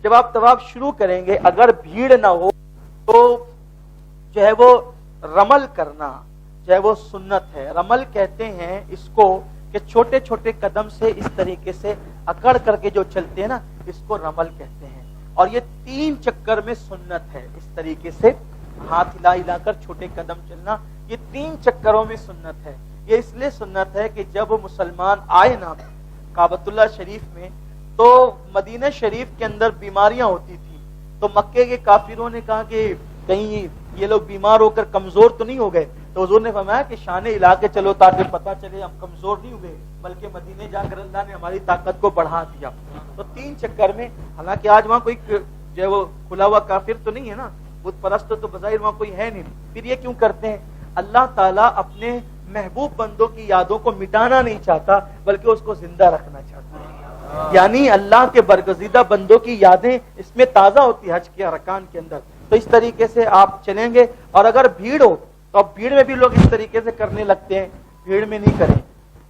جب آپ طواف شروع کریں گے اگر بھیڑ نہ ہو تو جو ہے وہ رمل کرنا جو ہے وہ سنت ہے. رمل کہتے ہیں اس کو کہ چھوٹے چھوٹے قدم سے اس طریقے سے اکڑ کر کے جو چلتے ہیں نا اس کو رمل کہتے ہیں. اور یہ 3 چکر میں سنت ہے. اس طریقے سے ہاتھ ہلا ہلا کر چھوٹے قدم چلنا یہ 3 چکروں میں سنت ہے. یہ اس لیے سنت ہے کہ جب مسلمان آئے نا کعبۃ اللہ شریف میں تو مدینہ شریف کے اندر بیماریاں ہوتی تھیں تو مکے کے کافروں نے کہا کہ کہیں یہ لوگ بیمار ہو کر کمزور تو نہیں ہو گئے. تو حضور نے فرمایا کہ شانے ہلا کے چلو تاکہ پتہ چلے ہم کمزور نہیں ہوئے بلکہ مدینے جا کر اللہ نے ہماری طاقت کو بڑھا دیا. تو 3 چکر میں حالانکہ آج وہاں کوئی جو ہے وہ کھلا ہوا کافر تو نہیں ہے نا, بت پرست تو بظاہر وہاں کوئی ہے نہیں. پھر یہ کیوں کرتے ہیں؟ اللہ تعالیٰ اپنے محبوب بندوں کی یادوں کو مٹانا نہیں چاہتا بلکہ اس کو زندہ رکھنا چاہتا ہے. یعنی اللہ کے برگزیدہ بندوں کی یادیں اس میں تازہ ہوتی ہے حج کے ارکان کے اندر. تو اس طریقے سے آپ چلیں گے. اور اگر بھیڑ ہو تو اب بھیڑ میں بھی لوگ اس طریقے سے کرنے لگتے ہیں. بھیڑ میں نہیں کریں,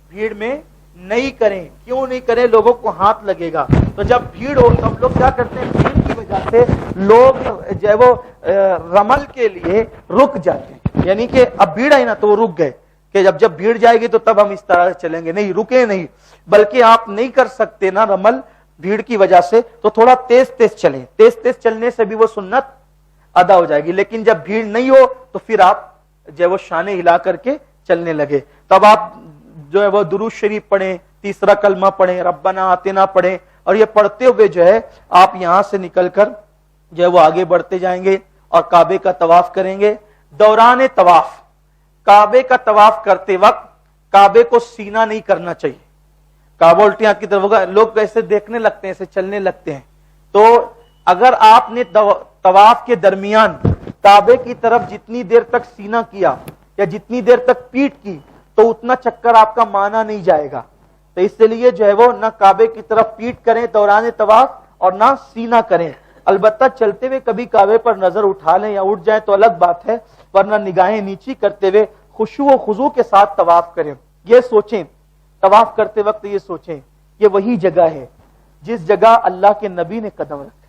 بھیڑ میں نہیں کریں. کیوں نہیں کریں؟ لوگوں کو ہاتھ لگے گا. تو جب بھیڑ ہو تو ہم لوگ کیا کرتے ہیں, بھیڑ کی وجہ سے لوگ جو ہے وہ رمل کے لیے رک جاتے ہیں. یعنی کہ اب بھیڑ آئی نا تو وہ رک گئے کہ جب بھیڑ جائے گی تو تب ہم اس طرح سے چلیں گے. نہیں, رکے نہیں, بلکہ آپ نہیں کر سکتے نا رمل بھیڑ کی وجہ سے تو تھوڑا تیز تیز چلیں. تیز تیز چلنے سے بھی وہ سنت ادا ہو جائے گی. لیکن جب بھیڑ نہیں ہو تو پھر آپ جو ہے وہ شانے ہلا کر کے چلنے لگے. تب آپ جو ہے وہ درود شریف پڑھیں, تیسرا کلمہ پڑھیں, ربنا آتنا پڑھیں, اور یہ پڑھتے ہوئے جو ہے آپ یہاں سے نکل کر جو ہے وہ آگے بڑھتے جائیں گے اور کعبے کا طواف کریں گے. دوران طواف کعبے کا طواف کرتے وقت کعبے کو سینہ نہیں کرنا چاہیے. کعبہ الٹیاں کی طرف ہوگا, لوگ ایسے دیکھنے لگتے ہیں, ایسے چلنے لگتے ہیں. تو اگر آپ نے طواف کے درمیان کعبے کی طرف جتنی دیر تک سینہ کیا یا جتنی دیر تک پیٹ کی تو اتنا چکر آپ کا مانا نہیں جائے گا. تو اس لیے جو ہے وہ نہ کعبے کی طرف پیٹ کریں دوران طواف اور نہ سینہ کریں. البتہ چلتے ہوئے کبھی کعبے پر نظر اٹھا لیں یا اٹھ جائیں تو الگ بات ہے, ورنہ نگاہیں نیچی کرتے ہوئے خشوع و خضوع کے ساتھ طواف کریں. یہ سوچیں طواف کرتے وقت, یہ سوچیں یہ وہی جگہ ہے جس جگہ اللہ کے نبی نے قدم رکھے.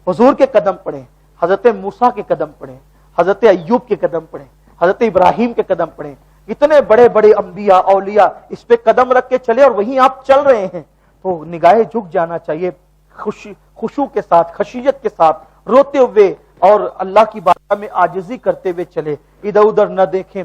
حضور کے قدم پڑھیں, حضرت موسیٰ کے قدم پڑھیں, حضرت ایوب کے قدم پڑھیں, حضرت ابراہیم کے قدم پڑھیں. اتنے بڑے بڑے انبیاء اولیاء اس پہ قدم رکھ کے چلے اور وہیں آپ چل رہے ہیں تو نگاہیں جھک جانا چاہیے. خشوع کے ساتھ, خشیت کے ساتھ, روتے ہوئے اور اللہ کی بارگاہ میں عاجزی کرتے ہوئے چلے. ادھر ادھر نہ دیکھیں,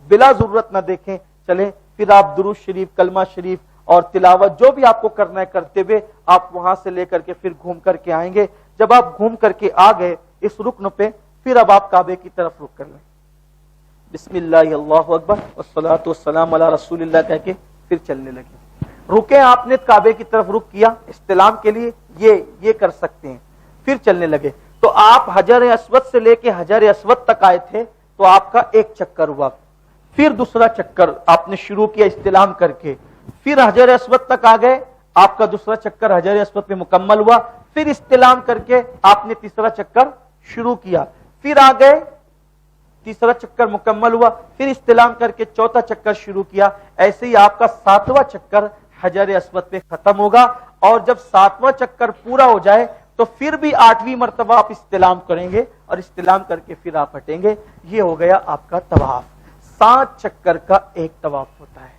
بلا ضرورت نہ دیکھیں, چلیں. پھر آپ درود شریف, کلمہ شریف اور تلاوت جو بھی آپ کو کرنا ہے کرتے ہوئے آپ وہاں سے لے کر کے پھر گھوم کر کے آئیں گے. جب آپ گھوم کر کے آ گئے اس رکن پہ, پھر اب آپ کعبے کی طرف رخ کر لیں. بسم اللہ اللہ اکبر والصلاۃ والسلام علی رسول اللہ کہہ کے پھر چلنے لگے. رکے آپ نے کعبے کی طرف رخ کیا استلام کے لیے, یہ کر سکتے ہیں. پھر چلنے لگے تو آپ حجر اسود سے لے کے حجر اسود تک آئے تھے تو آپ کا 1 چکر ہوا. پھر دوسرا چکر آپ نے شروع کیا استلام کر کے. پھر حجر اسود تک آ گئے, آپ کا دوسرا چکر حجر اسود پہ مکمل ہوا. پھر استلام کر کے آپ نے تیسرا چکر شروع کیا. پھر آ گئے, تیسرا چکر مکمل ہوا. پھر استلام کر کے چوتھا چکر شروع کیا. ایسے ہی آپ کا 7واں چکر حجر اسود پہ ختم ہوگا. اور جب 7واں چکر پورا ہو جائے تو پھر بھی 8ویں مرتبہ آپ استلام کریں گے اور استلام کر کے پھر آپ ہٹیں گے. یہ ہو گیا آپ کا طواف. 7 چکر کا ایک طواف ہوتا ہے.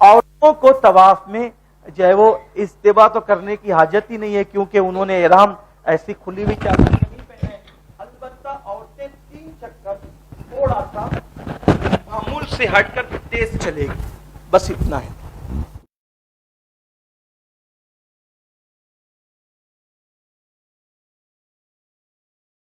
عورتوں کو طواف میں جو ہے وہ استباع تو کرنے کی حاجت ہی نہیں ہے کیونکہ انہوں نے احرام ایسی کھلی ہوئی چادر نہیں پہنا ہے. البتہ عورتیں 3 چکر تھوڑا سا معمول سے ہٹ کر تیز چلے گی, بس اتنا ہے.